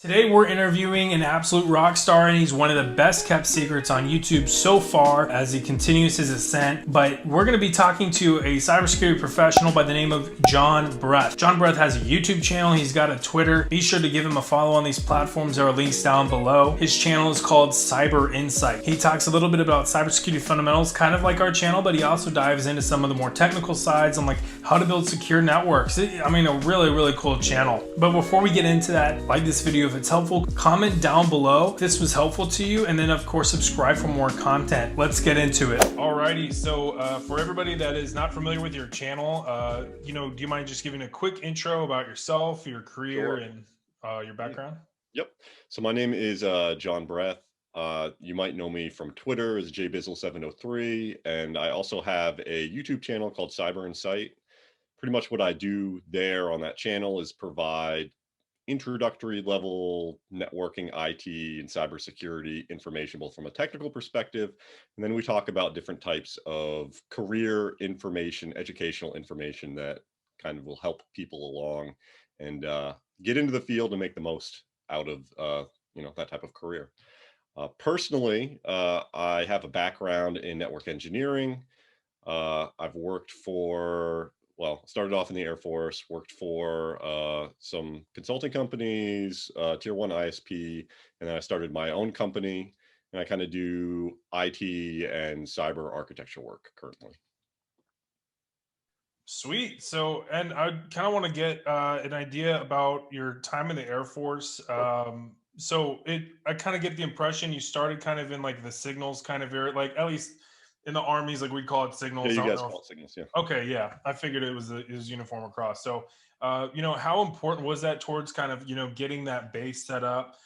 Today we're interviewing an absolute rock star, and he's one of the best kept secrets on YouTube so far as he continues his ascent. But we're going to be talking to a cybersecurity professional by the name of John Breath. John Breath has a YouTube channel. He's got a Twitter. Be sure to give him a follow on these platforms. There are links down below. His channel is called CYBERINSIGHT. He talks a little bit about cybersecurity fundamentals, kind of like our channel, but he also dives into some of the more technical sides on like how to build secure networks. I mean, a really cool channel. But before we get into that, like this video if it's helpful, comment down below if this was helpful to you, and then of course subscribe for more content. Let's get into it. Alrighty, so for everybody that is not familiar with your channel, do you mind just giving a quick intro about yourself, your career, Sure. and your background? Yep. So my name is John Breath. You might know me from Twitter as jbizzle703, and I also have a YouTube channel called CyberInsight. Pretty much what I do there on that channel is provide introductory level networking, IT, and cybersecurity information, both from a technical perspective, and then we talk about different types of career information, educational information that kind of will help people along and get into the field and make the most out of that type of career. Personally, I have a background in network engineering. I've worked for, well, started off in the Air Force, worked for some consulting companies, tier one ISP, and then I started my own company, and I kind of do IT and cyber architecture work currently. Sweet. So, and I kind of want to get an idea about your time in the Air Force. Sure. I kind of get the impression you started kind of in like the signals kind of area, like at least in the armies, like we call it Yeah, signals. you I don't guys know. call it signals, yeah. Okay, yeah, I figured it was uniform across. So, how important was that towards kind of getting that base set up?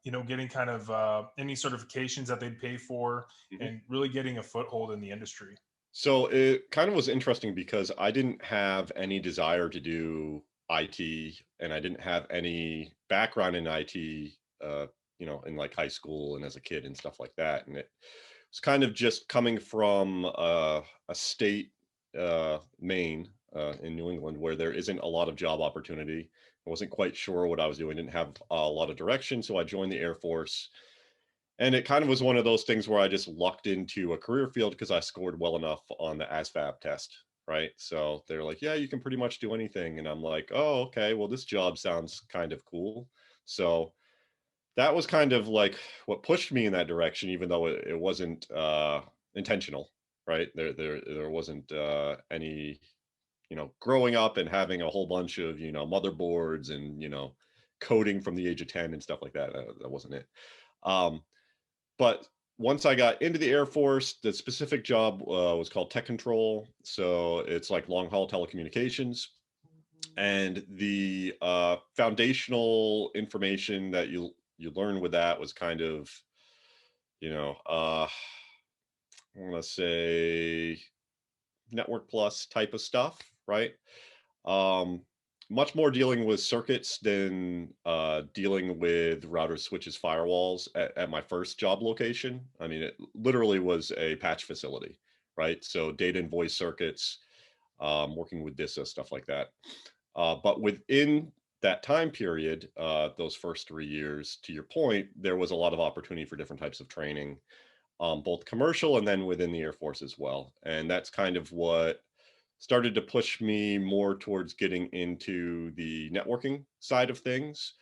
Getting kind of any certifications that they'd pay for, Mhm. and really getting a foothold in the industry. So it kind of was interesting because I didn't have any desire to do IT, and I didn't have any background in IT, in like high school and as a kid and stuff like that. And it was kind of just coming from a state, Maine, in New England, where there isn't a lot of job opportunity. I wasn't quite sure what I was doing, didn't have a lot of direction. So I joined the Air Force, and it kind of was one of those things where I just lucked into a career field because I scored well enough on the ASVAB test, right? So they're like, yeah, you can pretty much do anything. And I'm like, oh, okay, well, this job sounds kind of cool. So that was kind of like what pushed me in that direction, even though it wasn't intentional, right? There wasn't any, growing up and having a whole bunch of, motherboards and, coding from the age of 10 and stuff like that. That wasn't it. Um, but once I got into the Air Force, the specific job was called tech control. So it's like long haul telecommunications. And the foundational information that you learn with that was kind of, you know, uh, I want to say network plus type of stuff, right? Um, Much more dealing with circuits than dealing with routers, switches, firewalls at my first job location. I mean, it literally was a patch facility, right? So data and voice circuits, working with DISA, stuff like that. But within that time period, those first 3 years, to your point, there was a lot of opportunity for different types of training, both commercial and then within the Air Force as well. And that's kind of what started to push me more towards getting into the networking side of things,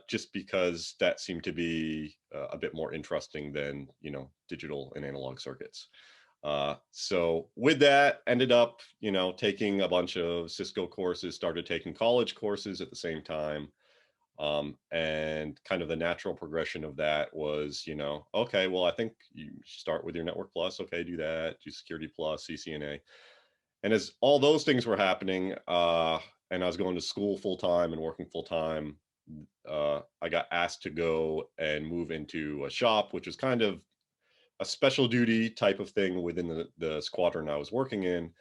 just because that seemed to be a bit more interesting than, digital and analog circuits. So with that, ended up, taking a bunch of Cisco courses, started taking college courses at the same time. And kind of the natural progression of that was, okay, well, I think you start with your Network Plus. Okay, do that, do Security Plus, CCNA. And as all those things were happening, and I was going to school full time and working full time, I got asked to go and move into a shop, which was kind of a special duty type of thing within the squadron I was working in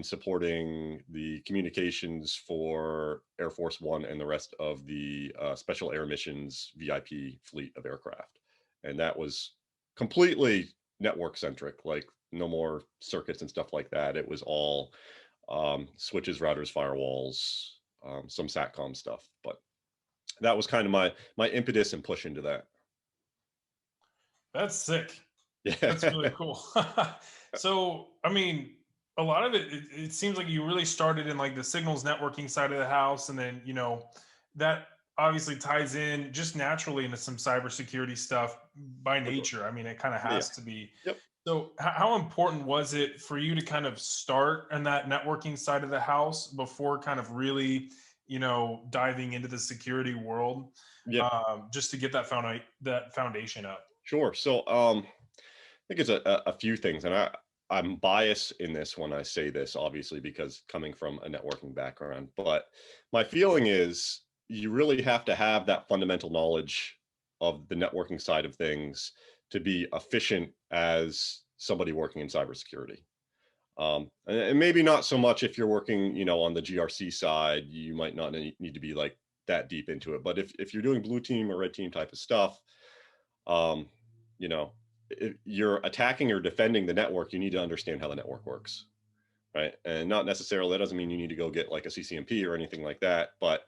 supporting the communications for Air Force One and the rest of the special air missions VIP fleet of aircraft. And that was completely network centric, like no more circuits and stuff like that. It was all switches, routers, firewalls, some SATCOM stuff. But that was kind of my impetus and push into that. That's sick. That's Yeah. really cool. So, I mean, a lot of it seems like you really started in like the signals networking side of the house, and then that obviously ties in just naturally into some cybersecurity stuff by For sure. nature. I mean, it kind of Yeah, yeah. has to be. Yep. So, how important was it for you to kind of start on that networking side of the house before kind of really, diving into the security world, Yeah. just to get that foundation up? Sure. So I think it's a few things, and I'm biased in this when I say this, obviously, because coming from a networking background. But my feeling is you really have to have that fundamental knowledge of the networking side of things to be efficient as somebody working in cybersecurity. And maybe not so much if you're working, on the GRC side, you might not need to be like that deep into it. But if you're doing blue team or red team type of stuff, um, you know, if you're attacking or defending the network, you need to understand how the network works, right? And not necessarily that doesn't mean you need to go get like a CCMP or anything like that, but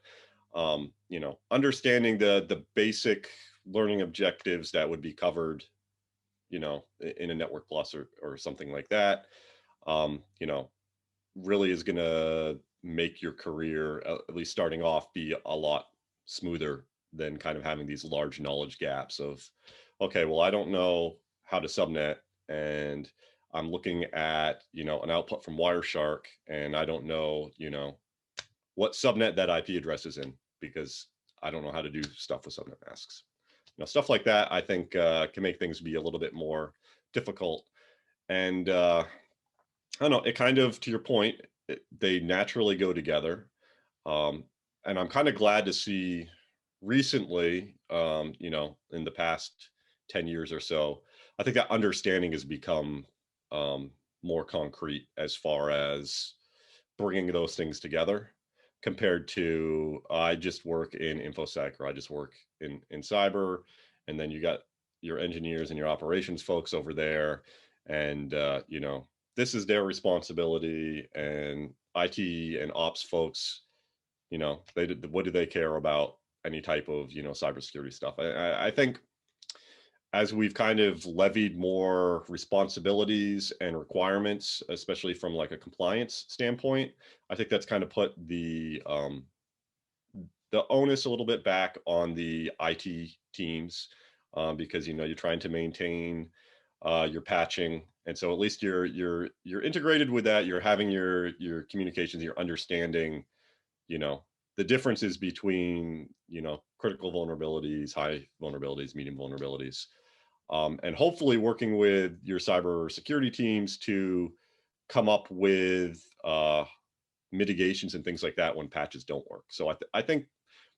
understanding the basic learning objectives that would be covered, in a network plus or something like that, um, you know, really is going to make your career, at least starting off, be a lot smoother than kind of having these large knowledge gaps of, okay, well, I don't know how to subnet, and I'm looking at, an output from Wireshark, and I don't know, what subnet that IP address is in because I don't know how to do stuff with subnet masks. Stuff like that, I think can make things be a little bit more difficult. And I don't know, it kind of, to your point, they naturally go together. Um, and I'm kind of glad to see recently, in the past 10 years or so, I think that understanding has become more concrete as far as bringing those things together compared to I just work in infosec or I just work in cyber, and then you got your engineers and your operations folks over there, and this is their responsibility, and IT and ops folks, what do they care about any type of cybersecurity stuff. I think as we've kind of levied more responsibilities and requirements, especially from like a compliance standpoint, I think that's kind of put the onus a little bit back on the IT teams, because you're trying to maintain your patching, and so at least you're integrated with that. You're having your communications, you're understanding, you know, the differences between critical vulnerabilities, high vulnerabilities, medium vulnerabilities, and hopefully working with your cybersecurity teams to come up with mitigations and things like that when patches don't work. So I think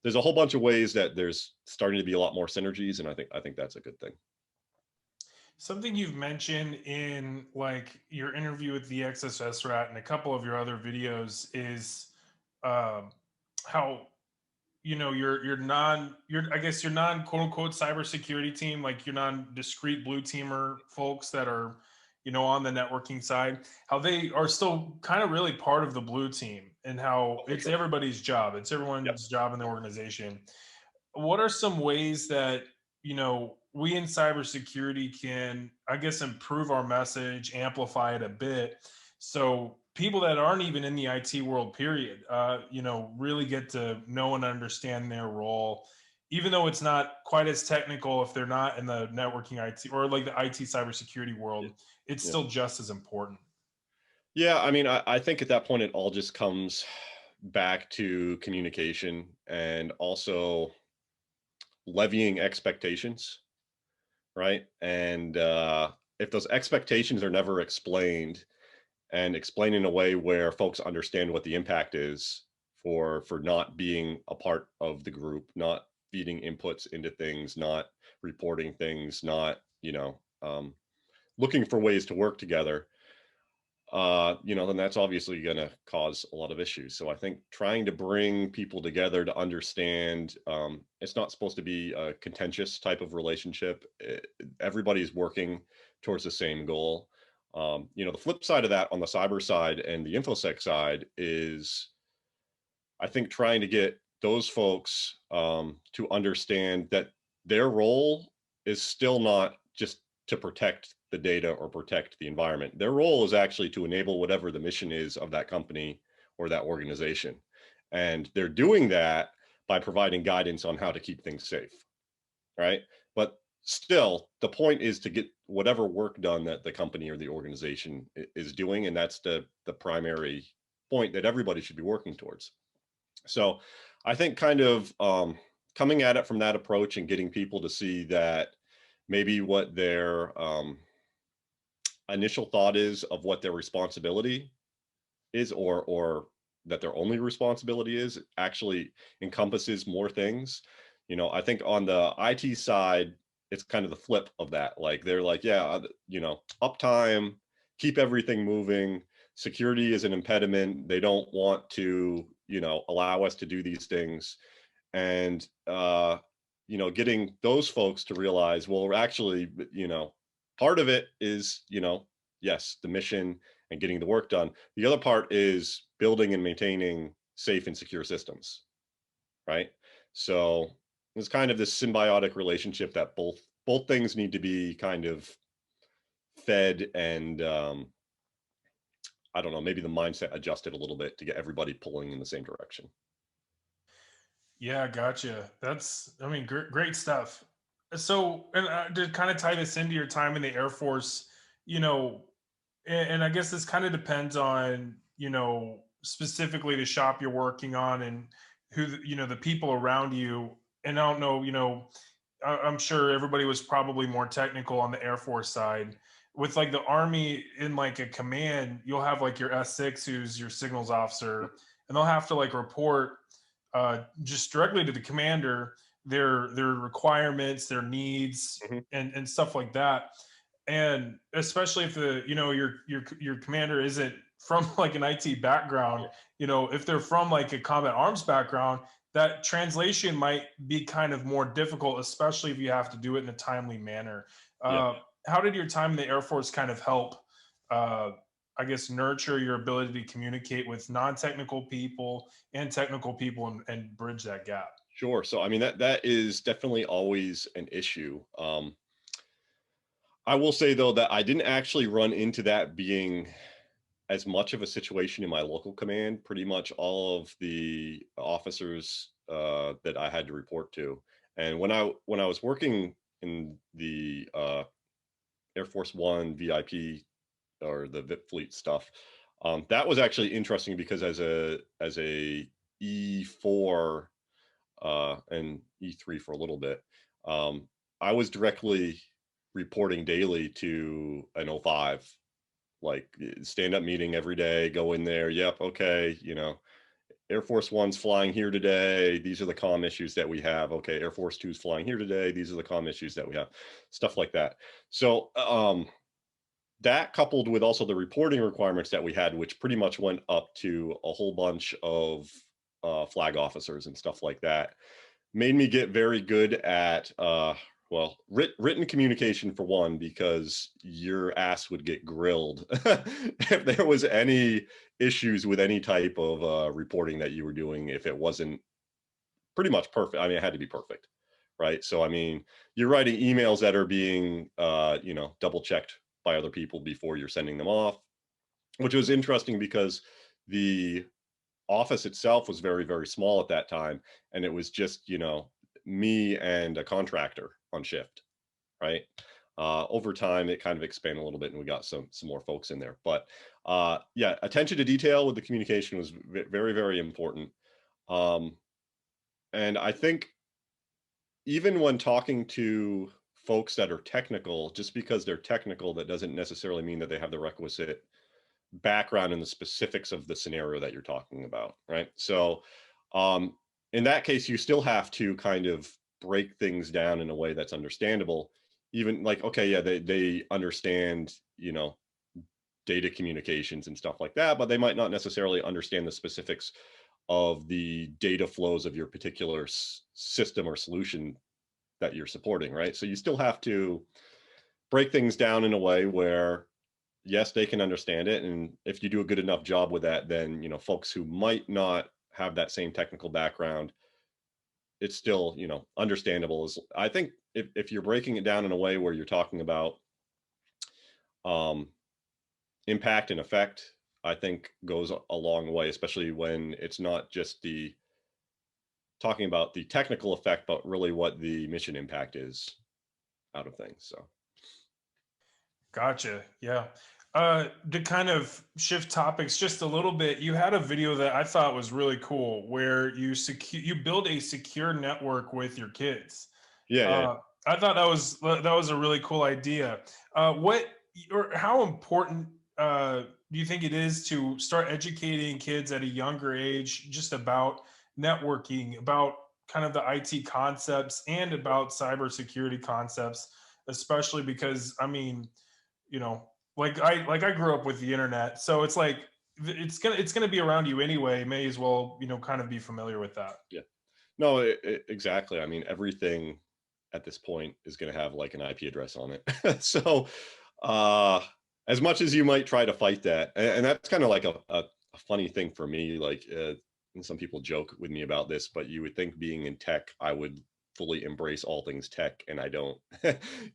there's a whole bunch of ways that there's starting to be a lot more synergies, and I think that's a good thing. Something you've mentioned in like your interview with the XSS rat and a couple of your other videos is um, how your I guess your non quote unquote cybersecurity team, like your non discrete blue teamer folks that are on the networking side, how they are still kind of really part of the blue team, and how Oh, for it's sure. everybody's job, it's Yep. everyone's job in the organization. What are some ways that we in cybersecurity can, I guess, improve our message, amplify it a bit, so people that aren't even in the IT world, period, really get to know and understand their role, even though it's not quite as technical if they're not in the networking IT or like the IT cybersecurity Yeah. world, it's Yeah. still just as important. Yeah, I mean, I think at that point it all just comes back to communication and also levying expectations, right? And if those expectations are never explained and explained in a way where folks understand what the impact is for not being a part of the group, not feeding inputs into things, not reporting things, not looking for ways to work together, then that's obviously going to cause a lot of issues. So I think trying to bring people together to understand, it's not supposed to be a contentious type of relationship. Everybody's working towards the same goal. The flip side of that on the cyber side and the infosec side is, I think, trying to get those folks to understand that their role is still not just to protect the data or protect the environment. Their role is actually to enable whatever the mission is of that company or that organization. And they're doing that by providing guidance on how to keep things safe, right? But still, the point is to get whatever work done that the company or the organization is doing, and that's the primary point that everybody should be working towards. So I think kind of coming at it from that approach and getting people to see that maybe what their initial thought is of what their responsibility is, or that their only responsibility is, actually encompasses more things. You know, I think on the IT side, it's kind of the flip of that. Like they're like, yeah, you know, uptime, keep everything moving. Security is an impediment. They don't want to, you know, allow us to do these things. And, you know, getting those folks to realize, well, actually, you know, part of it is, you know, yes, the mission and getting the work done. The other part is building and maintaining safe and secure systems, right? So it's kind of this symbiotic relationship that both things need to be kind of fed, and I don't know, maybe the mindset adjusted a little bit to get everybody pulling in the same direction. Yeah, gotcha. That's, I mean, great stuff. So, and to kind of tie this into your time in the Air Force, you know, and I guess this kind of depends on, you know, specifically the shop you're working on and who, you know, the people around you. And I don't know, you know, I'm sure everybody was probably more technical on the Air Force side. With like the Army in like a command, you'll have like your S6, who's your signals officer, and they'll have to like report just directly to the commander their requirements, their needs, Mhm. and stuff like that. And especially if the, you know, your commander isn't from like an IT background, Yeah. you know, if they're from like a combat arms background, that translation might be kind of more difficult, especially if you have to do it in a timely manner. Yeah. How did your time in the Air Force kind of help, uh, I guess, nurture your ability to communicate with non-technical people and technical people, and bridge that gap? Sure. So I mean that is definitely always an issue. I will say though that I didn't actually run into that being as much of a situation in my local command. Pretty much all of the officers that I had to report to, and when I was working in the Air Force One VIP or the VIP fleet stuff, that was actually interesting because as a E4 and E3 for a little bit, um, I was directly reporting daily to an O5, like stand up meeting every day, go in there. Yep. Okay. You know, Air Force One's flying here today. These are the comm issues that we have. Okay. Air Force Two's flying here today. These are the comm issues that we have, stuff like that. So, that coupled with also the reporting requirements that we had, which pretty much went up to a whole bunch of flag officers and stuff like that, made me get very good at well, written communication for one, because your ass would get grilled if there was any issues with any type of reporting that you were doing, if it wasn't pretty much perfect. I mean, it had to be perfect, right? So I mean, you're writing emails that are being you know, double checked by other people before you're sending them off, which was interesting because the office itself was very, very small at that time, and it was just, you know, me and a contractor on shift, right? Over time it kind of expanded a little bit and we got some more folks in there, but yeah, attention to detail with the communication was very, very important. um, and I think even when talking to folks that are technical, just because they're technical, that doesn't necessarily mean that they have the requisite background in the specifics of the scenario that you're talking about, right? So, um, in that case, you still have to kind of break things down in a way that's understandable. Even like, okay, yeah, they understand, you know, data communications and stuff like that, but they might not necessarily understand the specifics of the data flows of your particular system or solution that you're supporting, right? So you still have to break things down in a way where yes, they can understand it, and if you do a good enough job with that, then you know, folks who might not have that same technical background it's still, you know, understandable. Is I think if you're breaking it down in a way where you're talking about um, impact and effect, I think goes a long way, especially when it's not just the talking about the technical effect, but really what the mission impact is out of things. So Gotcha. Yeah. To kind of shift topics just a little bit, you had a video that I thought was really cool where you build a secure network with your kids. yeah, yeah. Uh, I thought that was a really cool idea. What or how important do you think it is to start educating kids at a younger age just about networking, about kind of the IT concepts, and about cybersecurity concepts, especially because I mean, like I grew up with the internet, so it's like it's gonna be around you anyway. May as well, kind of be familiar with that. Yeah. No, exactly. I mean, everything at this point is going to have like an IP address on it. So, uh, as much as you might try to fight that, and that's kind of like a funny thing for me, like, and some people joke with me about this, but you would think being in tech, I would fully embrace all things tech, and I don't.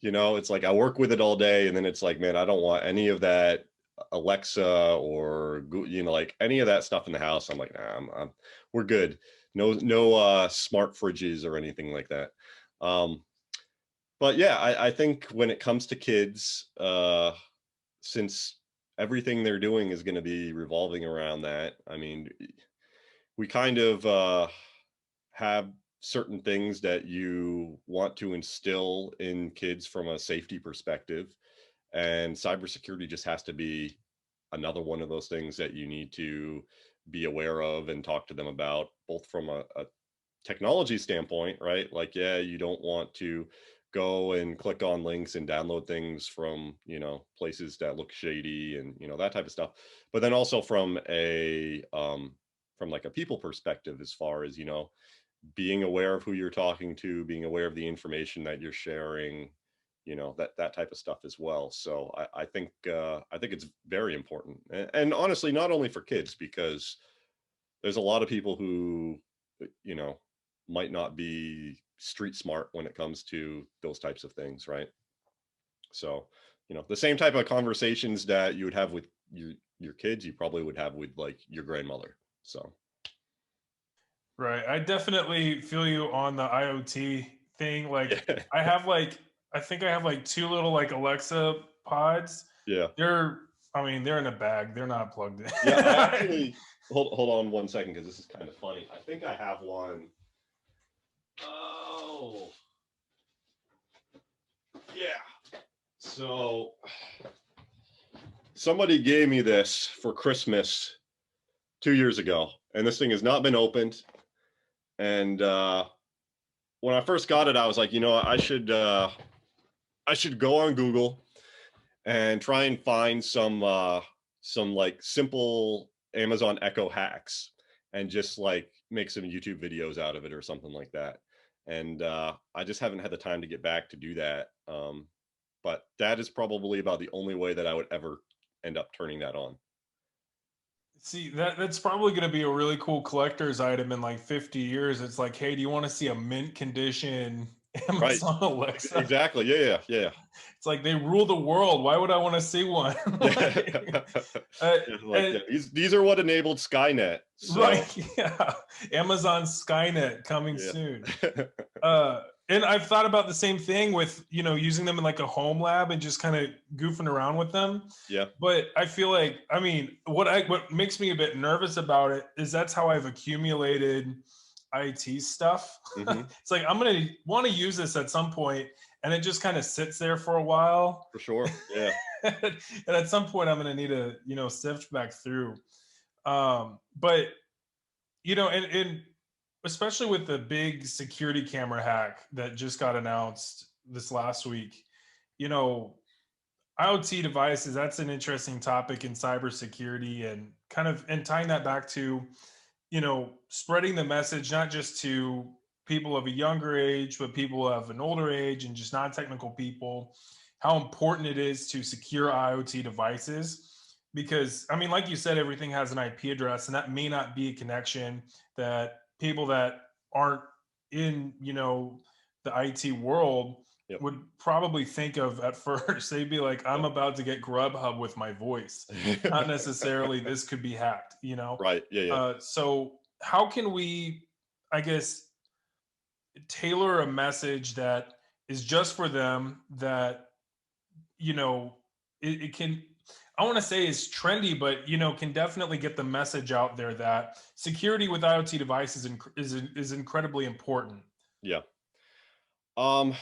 You know, it's like I work with it all day, and then it's like, man, I don't want any of that Alexa or you know, like any of that stuff in the house. I'm like, nah, we're good. No smart fridges or anything like that. Um, but yeah, I think when it comes to kids, since everything they're doing is going to be revolving around that, I mean, we kind of have certain things that you want to instill in kids from a safety perspective, and cybersecurity just has to be another one of those things that you need to be aware of and talk to them about, both from a technology standpoint, right? Like, yeah, you don't want to go and click on links and download things from, you know, places that look shady and, you know, that type of stuff. But then also from like a people perspective, as far as, you know, being aware of who you're talking to, being aware of the information that you're sharing, you know, that type of stuff as well. So I think it's very important, and honestly, not only for kids, because there's a lot of people who, you know, might not be street smart when it comes to those types of things, right? So, you know, the same type of conversations that you would have with your kids, you probably would have with like your grandmother. So, Right. I definitely feel you on the IoT thing. Like yeah, I have like I think I have like two little like Alexa pods. yeah, They're I mean, they're in a bag. They're not plugged yeah. I in. actually hold on one second because this is kind of funny. I think I have one. Oh, yeah. So somebody gave me this for Christmas 2 years ago, and this thing has not been opened. And when I first got it, I was like, you know, I should go on Google and try and find some like simple Amazon Echo hacks and just like make some YouTube videos out of it or something like that. And I just haven't had the time to get back to do that. But that is probably about the only way that I would ever end up turning that on. See, that's probably going to be a really cool collector's item in like 50 years. It's like, hey, do you want to see a mint condition Right. Amazon Alexa? Exactly. Yeah. Yeah. It's like they rule the world. Why would I want to see one? Yeah. Like, Yeah, like, and yeah, these are what enabled Skynet. So right, yeah. Amazon Skynet coming yeah. soon. And I've thought about the same thing with, using them in like a home lab and just kind of goofing around with them. Yeah. But I feel like, I mean, what makes me a bit nervous about it is that's how I've accumulated IT stuff. Hmm. It's like I'm gonna want to use this at some point, and it just kind of sits there for a while. For sure. Yeah. And at some point I'm gonna need to, sift back through. But and especially with the big security camera hack that just got announced this last week, you know, IoT devices, that's an interesting topic in cybersecurity, and kind of and tying that back to, spreading the message not just to people of a younger age, but people of an older age and just non-technical people, how important it is to secure IoT devices. Because I mean, like you said, everything has an IP address, and that may not be a connection that people that aren't in, the IT world Yep. would probably think of at first. They'd be like, I'm Yep. about to get Grubhub with my voice, not necessarily this could be hacked, Right. Yeah. Yeah. So how can we, I guess, tailor a message that is just for them, that you know it can, I want to say is trendy, but can definitely get the message out there that security with IoT devices is incredibly important. Yeah. Um,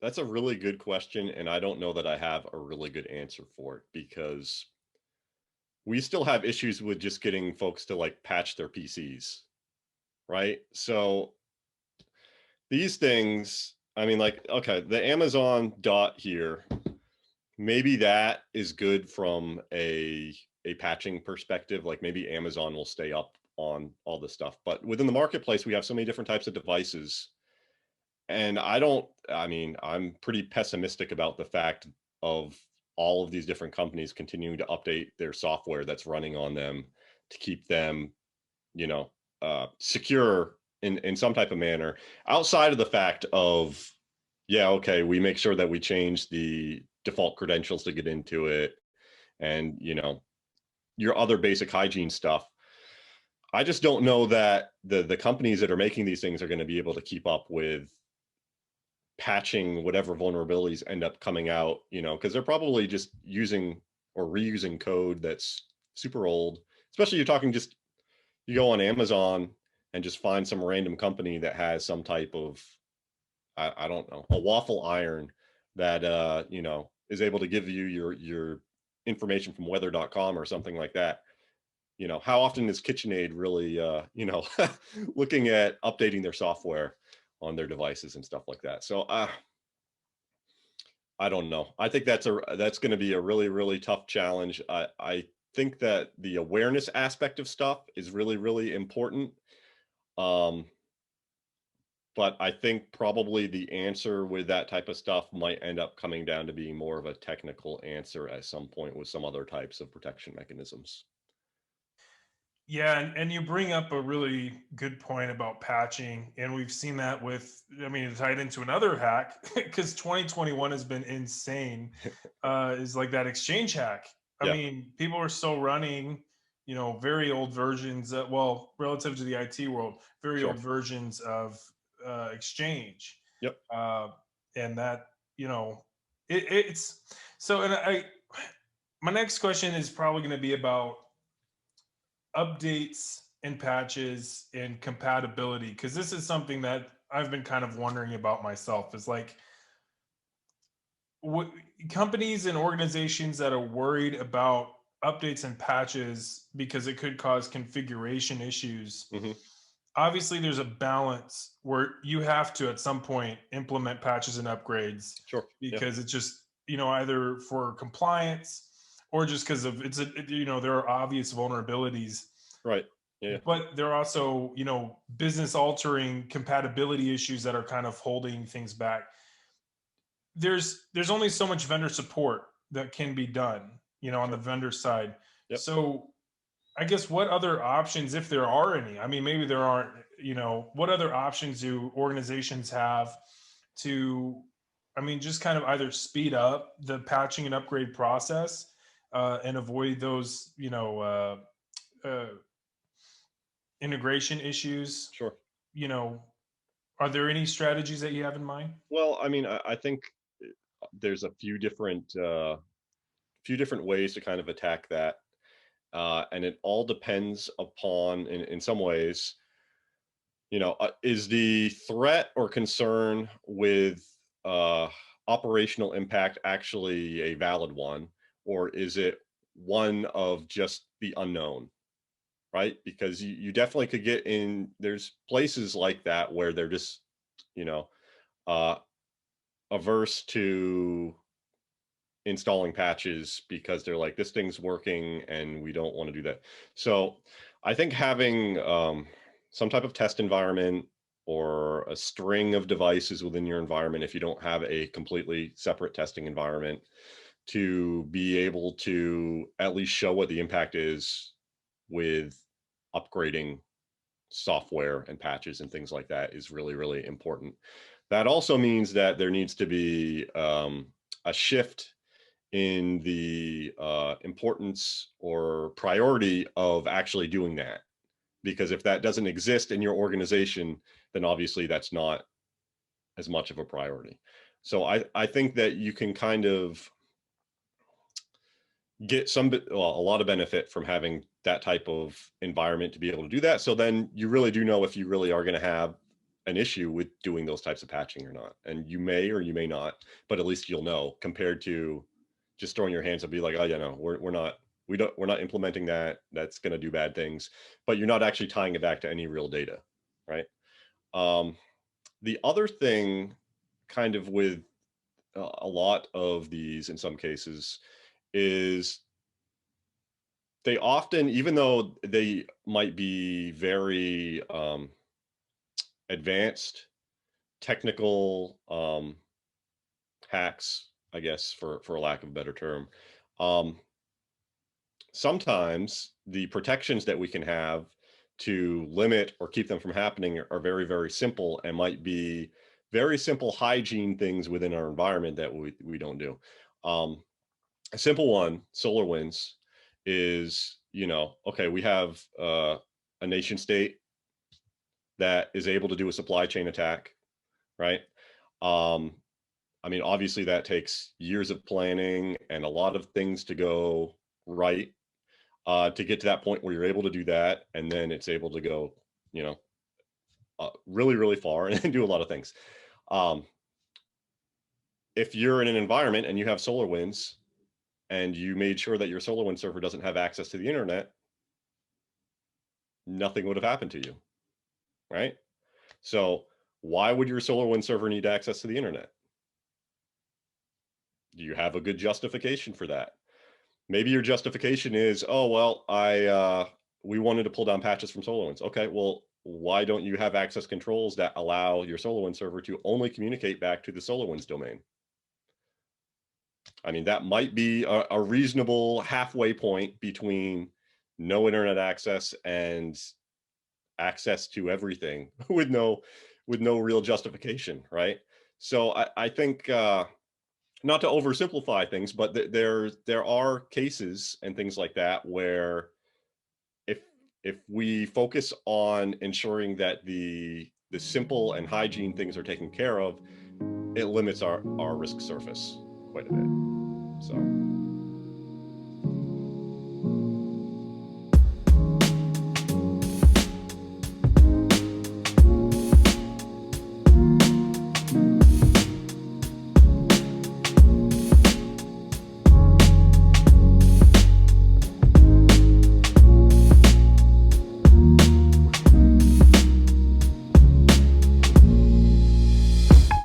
that's a really good question, and I don't know that I have a really good answer for it because we still have issues with just getting folks to like patch their PCs, right? So these things, I mean, like, okay, the Amazon dot here, maybe that is good from a patching perspective. Like maybe Amazon will stay up on all this stuff, but within the marketplace, we have so many different types of devices. And I mean, I'm pretty pessimistic about the fact of all of these different companies continuing to update their software that's running on them to keep them, you know, secure in some type of manner, outside of the fact of, yeah, okay, we make sure that we change the default credentials to get into it, and your other basic hygiene stuff. I just don't know that the companies that are making these things are going to be able to keep up with patching whatever vulnerabilities end up coming out, because they're probably just using or reusing code that's super old. Especially you're talking just, you go on Amazon and just find some random company that has some type of, I don't know, a waffle iron that is able to give you your information from weather.com or something like that. How often is KitchenAid really looking at updating their software on their devices and stuff like that? So I don't know. I think that's going to be a really, really tough challenge. I think that the awareness aspect of stuff is really, really important. But I think probably the answer with that type of stuff might end up coming down to being more of a technical answer at some point with some other types of protection mechanisms. Yeah, and you bring up a really good point about patching, and we've seen that with, I mean, tied into another hack because 2021 has been insane. Is like that exchange hack. I Yeah, mean, people are still running, very old versions. Well, relative to the IT world, very sure. old versions of Exchange, Yep. uh, and that it's so. And my next question is probably going to be about updates and patches and compatibility, because this is something that I've been kind of wondering about myself, is like what companies and organizations that are worried about updates and patches because it could cause configuration issues. Hmm. Obviously there's a balance where you have to at some point implement patches and upgrades, Sure. Yeah. because it's just either for compliance or just because of there are obvious vulnerabilities, Right. Yeah. but there are also business altering compatibility issues that are kind of holding things back. There's only so much vendor support that can be done on the Sure. vendor side. Yep. So I guess what other options, if there are any, I mean, maybe there aren't, what other options do organizations have to, I mean, just kind of either speed up the patching and upgrade process, and avoid those uh, integration issues? Sure. you know are there any strategies that you have in mind? Well, I mean, I think there's a few different ways to kind of attack that, and it all depends upon, in some ways, is the threat or concern with operational impact actually a valid one, or is it one of just the unknown, right? Because you definitely could get in, there's places like that where they're just, you know, uh, averse to installing patches because they're like, this thing's working and we don't want to do that. So I think having some type of test environment or a string of devices within your environment, if you don't have a completely separate testing environment, to be able to at least show what the impact is with upgrading software and patches and things like that is really, really important. That also means that there needs to be a shift in the importance or priority of actually doing that. Because if that doesn't exist in your organization, then obviously that's not as much of a priority. So I think that you can kind of get a lot of benefit from having that type of environment to be able to do that. So then you really do know if you really are going to have an issue with doing those types of patching or not. And you may or you may not, but at least you'll know, compared to just throwing your hands up, be like, oh yeah, no, we're not implementing that. That's going to do bad things, but you're not actually tying it back to any real data, right? The other thing, kind of with a lot of these, in some cases, is they often, even though they might be very advanced technical hacks, I guess, for a lack of a better term, sometimes the protections that we can have to limit or keep them from happening are very, very simple, and might be very simple hygiene things within our environment that we don't do. A simple one, SolarWinds, is, okay, we have a nation state that is able to do a supply chain attack, right? I mean, obviously that takes years of planning and a lot of things to go right to get to that point where you're able to do that, and then it's able to go, really, really far and do a lot of things. If you're in an environment and you have SolarWinds, and you made sure that your SolarWinds server doesn't have access to the internet, nothing would have happened to you, right? So why would your SolarWinds server need access to the internet? Do you have a good justification for that? Maybe your justification is, oh, well, we wanted to pull down patches from SolarWinds. Okay, well, why don't you have access controls that allow your SolarWinds server to only communicate back to the SolarWinds domain? I mean, that might be a reasonable halfway point between no internet access and access to everything with no real justification, right? So I think not to oversimplify things, but there are cases and things like that where if we focus on ensuring that the simple and hygiene things are taken care of, it limits our risk surface quite a bit. So